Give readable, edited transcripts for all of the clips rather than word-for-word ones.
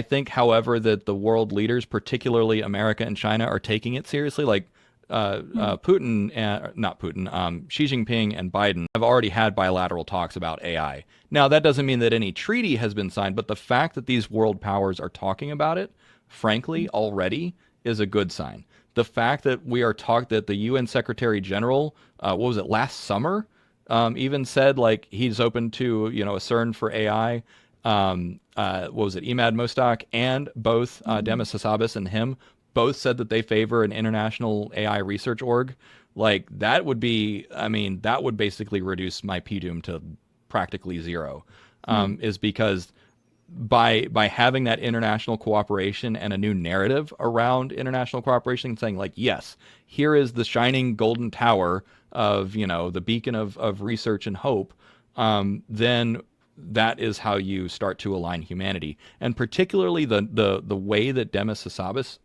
I think, however, that the world leaders, particularly America and China, are taking it seriously. Like Putin, not Putin, Xi Jinping and Biden have already had bilateral talks about AI. Now, that doesn't mean that any treaty has been signed, but the fact that these world powers are talking about it, frankly, already is a good sign. The fact that that the UN Secretary General, what was it, last summer, even said like he's open to a CERN for AI. What was it, Emad Mostak and both Demis Hassabis and him both said that they favor an international AI research org. Like that would be, I mean, that would basically reduce my PDOM to practically zero. Is because by having that international cooperation and a new narrative around international cooperation, saying like, yes, here is the shining golden tower of the beacon of research and hope, then that is how you start to align humanity. And particularly the way that Demis Hassabis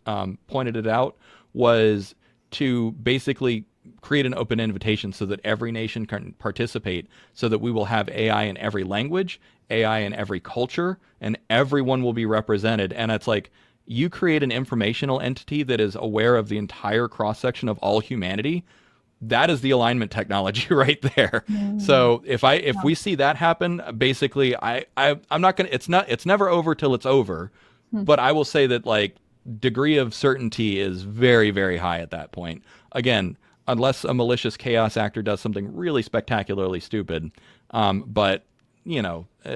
pointed it out was to basically create an open invitation so that every nation can participate, so that we will have AI in every language, AI in every culture, and everyone will be represented. And it's like you create an informational entity that is aware of the entire cross-section of all humanity. That is the alignment technology right there. So if we see that happen, basically I'm not gonna it's never over till it's over. But I will say that like degree of certainty is very, very high at that point. Again, unless a malicious chaos actor does something really spectacularly stupid. But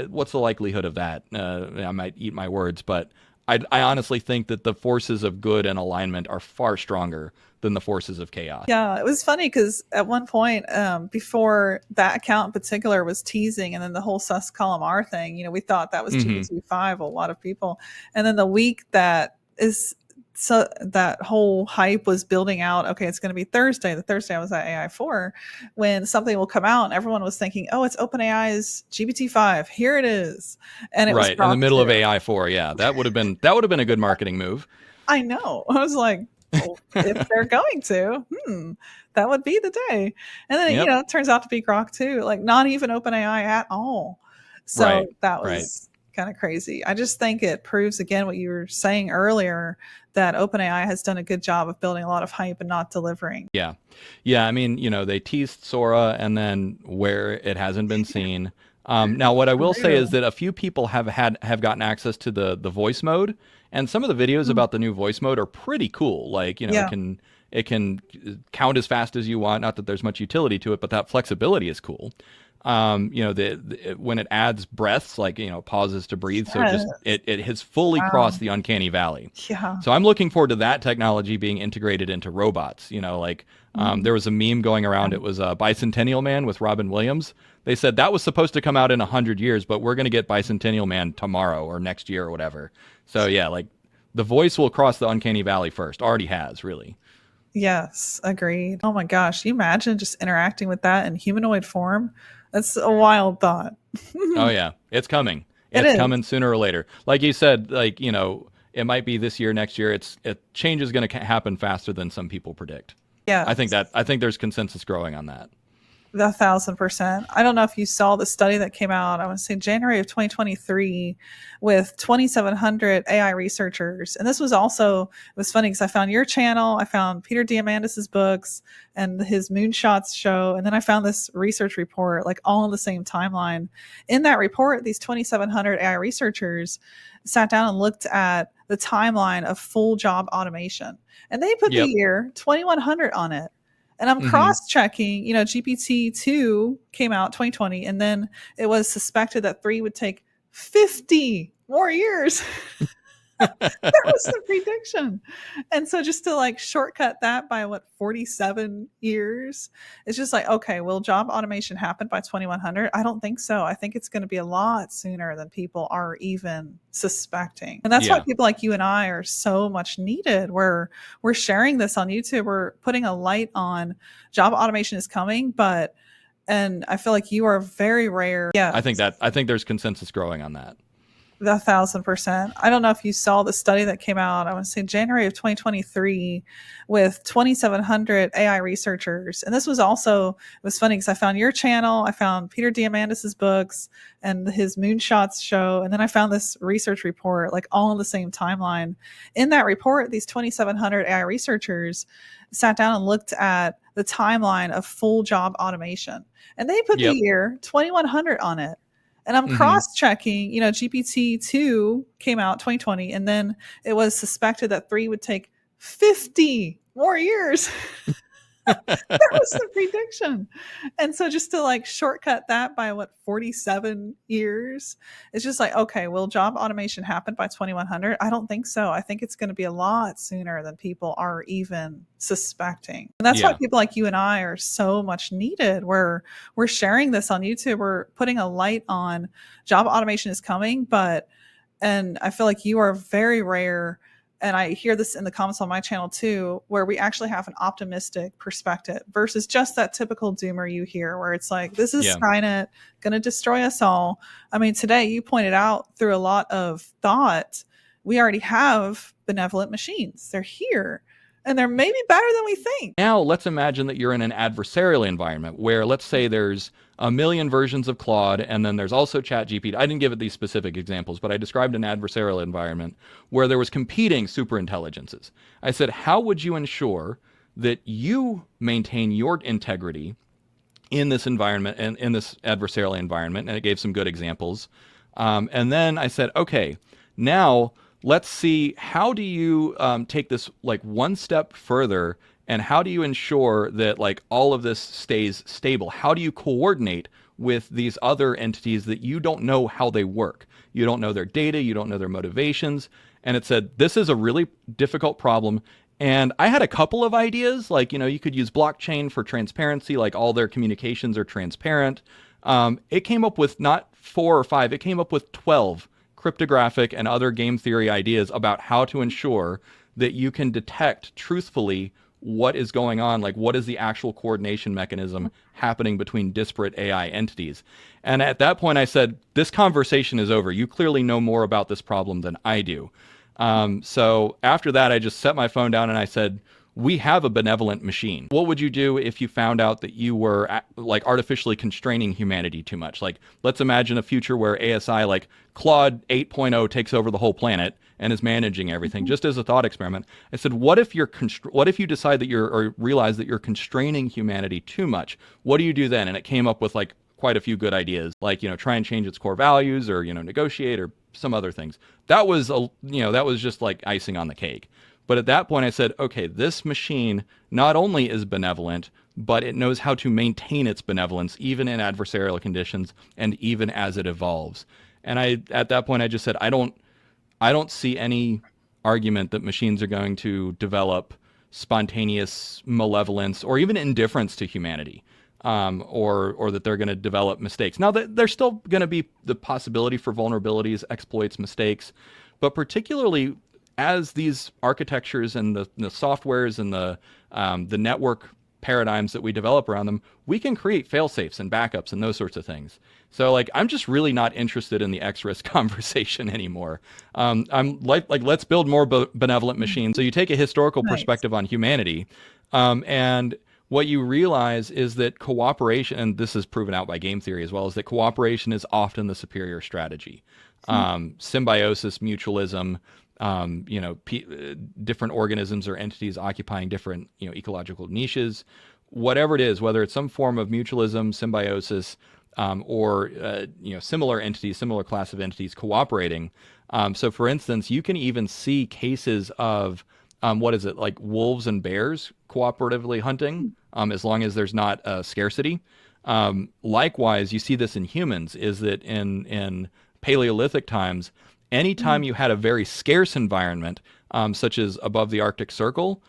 what's the likelihood of that? I might eat my words, but I honestly think that the forces of good and alignment are far stronger than the forces of chaos. Yeah, it was funny because at one point, before that account in particular was teasing, and then the whole sus column R thing, we thought that was GPT-5, a lot of people. And then the week that is, so that whole hype was building out, okay, it's going to be Thursday. The Thursday I was at AI4, when something will come out, and everyone was thinking, oh, it's OpenAI's GPT-5. Here it is. And it was right in the Grok middle of 2. AI4. Yeah, that would have been a good marketing move. I know. I was like, well, if they're going to, that would be the day. And then, Yep. it turns out to be Grok 2, like not even OpenAI at all. So Right. that Right. was kind of crazy. I just think it proves again what you were saying earlier, that OpenAI has done a good job of building a lot of hype and not delivering. Yeah. Yeah. I mean, they teased Sora and then where it hasn't been seen. Now, what I will say is that a few people have gotten access to the voice mode, and some of the videos about the new voice mode are pretty cool. Like, Yeah. it can count as fast as you want. Not that there's much utility to it, but that flexibility is cool. When it adds breaths, like, pauses to breathe. So it has fully crossed the uncanny valley. Yeah. So I'm looking forward to that technology being integrated into robots. There was a meme going around. It was a Bicentennial Man with Robin Williams. They said that was supposed to come out in 100 years, but we're going to get Bicentennial Man tomorrow or next year or whatever. So yeah, like the voice will cross the uncanny valley first. Already has, really. Yes, agreed. Oh my gosh, you imagine just interacting with that in humanoid form? That's a wild thought. Oh yeah, it's coming. It It's is. coming sooner or later. Like you said, like, it might be this year, next year. Change is going to happen faster than some people predict. Yeah. I think there's consensus growing on that. 1,000%. I don't know if you saw the study that came out, I want to say January of 2023, with 2,700 AI researchers. And this was also, it was funny because I found your channel, I found Peter Diamandis's books and his Moonshots show, and then I found this research report, like all in the same timeline. In that report, these 2,700 AI researchers sat down and looked at the timeline of full job automation. And they put the year 2100 on it. And I'm cross-checking, GPT-2 came out 2020, and then it was suspected that 3 would take 50 more years. That was the prediction. And so just to like shortcut that by 47 years, it's just like, okay, will job automation happen by 2100? I don't think so. I think it's going to be a lot sooner than people are even suspecting. And that's why people like you and I are so much needed. We're sharing this on YouTube. We're putting a light on job automation is coming, and I feel like you are very rare. Yeah. I think there's consensus growing on that. 1,000%. I don't know if you saw the study that came out, I want to say January of 2023, with 2,700 AI researchers. And this was also, it was funny because I found your channel, I found Peter Diamandis's books and his Moonshots show, and then I found this research report, like all in the same timeline. In that report, these 2,700 AI researchers sat down and looked at the timeline of full job automation. And they put the Yep. year 2100 on it. And I'm Hmm. cross checking, GPT-2 came out 2020, and then it was suspected that 3 would take 50 more years. That was the prediction. And so just to like shortcut that by 47 years, it's just like, okay, will job automation happen by 2100? I don't think so. I think it's going to be a lot sooner than people are even suspecting. And that's why Yeah. people like you and I are so much needed. We're sharing this on YouTube. We're putting a light on job automation is coming, and I feel like you are very rare, and I hear this in the comments on my channel too, where we actually have an optimistic perspective versus just that typical doomer you hear where it's like, this is Yeah. Skynet going to destroy us all. I mean, today you pointed out through a lot of thought, we already have benevolent machines. They're here and they're maybe better than we think. Now let's imagine that you're in an adversarial environment where, let's say, there's a million versions of Claude, and then there's also ChatGPT. I didn't give it these specific examples, but I described an adversarial environment where there was competing superintelligences. I said, how would you ensure that you maintain your integrity in this environment and in this adversarial environment? And it gave some good examples. And then I said, okay, now let's see, how do you take this like one step further, and how do you ensure that like all of this stays stable? How do you coordinate with these other entities that you don't know how they work? You don't know their data, you don't know their motivations. And it said, this is a really difficult problem. And I had a couple of ideas, like, you could use blockchain for transparency, like all their communications are transparent. It came up with not 4 or 5, it came up with 12 cryptographic and other game theory ideas about how to ensure that you can detect truthfully what is going on, like what is the actual coordination mechanism happening between disparate AI entities. And at that point I said, this conversation is over. You clearly know more about this problem than I do. So after that, I just set my phone down and I said, we have a benevolent machine. What would you do if you found out that you were like artificially constraining humanity too much? Like, let's imagine a future where ASI, like Claude 8.0, takes over the whole planet and is managing everything. Just as a thought experiment, I said, what if you decide that or realize that you're constraining humanity too much? What do you do then? And it came up with like quite a few good ideas, like, try and change its core values, or, negotiate, or some other things. That was that was just like icing on the cake. But at that point I said, okay, this machine not only is benevolent, but it knows how to maintain its benevolence even in adversarial conditions and even as it evolves. And at that point I just said, I don't see any argument that machines are going to develop spontaneous malevolence or even indifference to humanity, or that they're going to develop mistakes. Now, there's still going to be the possibility for vulnerabilities, exploits, mistakes, but particularly as these architectures and the softwares and the network paradigms that we develop around them, we can create fail-safes and backups and those sorts of things. So like, I'm just really not interested in the X-risk conversation anymore. I'm like let's build more benevolent machines. So you take a historical Nice. perspective on humanity, and what you realize is that cooperation, and this is proven out by game theory as well, is that cooperation is often the superior strategy. Symbiosis, mutualism, different organisms or entities occupying different, ecological niches, whatever it is, whether it's some form of mutualism, symbiosis, or similar entities, similar class of entities cooperating. So, for instance, you can even see cases of like wolves and bears cooperatively hunting, as long as there's not a scarcity. Likewise, you see this in humans, is that in Paleolithic times, anytime you had a very scarce environment, such as above the Arctic Circle,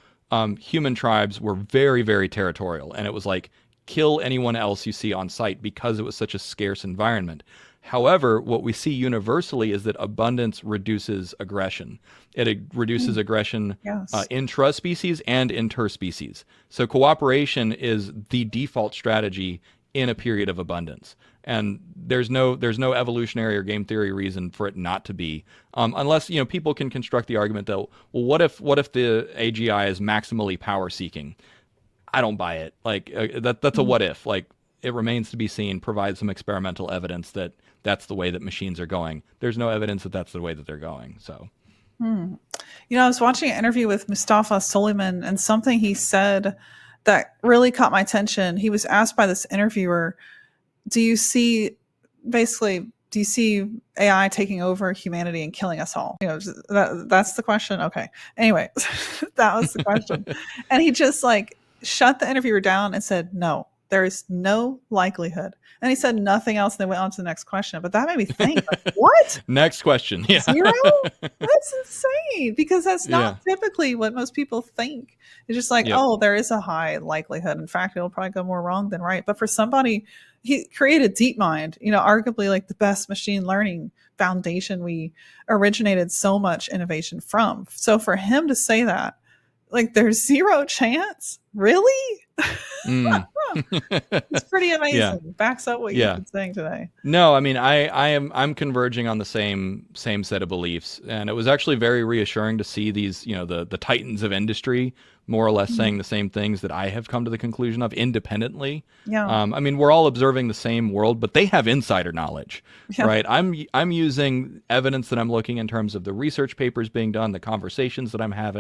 human tribes were very, very territorial. And it was like, kill anyone else you see on sight because it was such a scarce environment. However, what we see universally is that abundance reduces aggression. It reduces aggression Yes. intra-species and interspecies. So cooperation is the default strategy in a period of abundance. And there's no evolutionary or game theory reason for it not to be, unless people can construct the argument that, well, what if the AGI is maximally power seeking? I don't buy it. Like that's a what if. Like it remains to be seen. Provide some experimental evidence that that's the way that machines are going. There's no evidence that that's the way that they're going. So. I was watching an interview with Mustafa Suleiman, and something he said that really caught my attention. He was asked by this interviewer, do you see AI taking over humanity and killing us all? That's the question. Okay. Anyway, that was the question. And he just like shut the interviewer down and said, no, there is no likelihood. And he said nothing else. And they went on to the next question. But that made me think, like, what? Next question. Yeah. 0? That's insane, because that's not typically what most people think. It's just like, oh, there is a high likelihood. In fact, it'll probably go more wrong than right. But for somebody, he created DeepMind, arguably like the best machine learning foundation we originated so much innovation from. So for him to say that, like, there's 0 chance, really? It's pretty amazing. Backs up what you've been saying today. No, I mean, I'm converging on the same set of beliefs, and it was actually very reassuring to see these, the titans of industry more or less saying the same things that I have come to the conclusion of independently. Yeah. I mean, we're all observing the same world, but they have insider knowledge, right? I'm using evidence that I'm looking in terms of the research papers being done, the conversations that I'm having.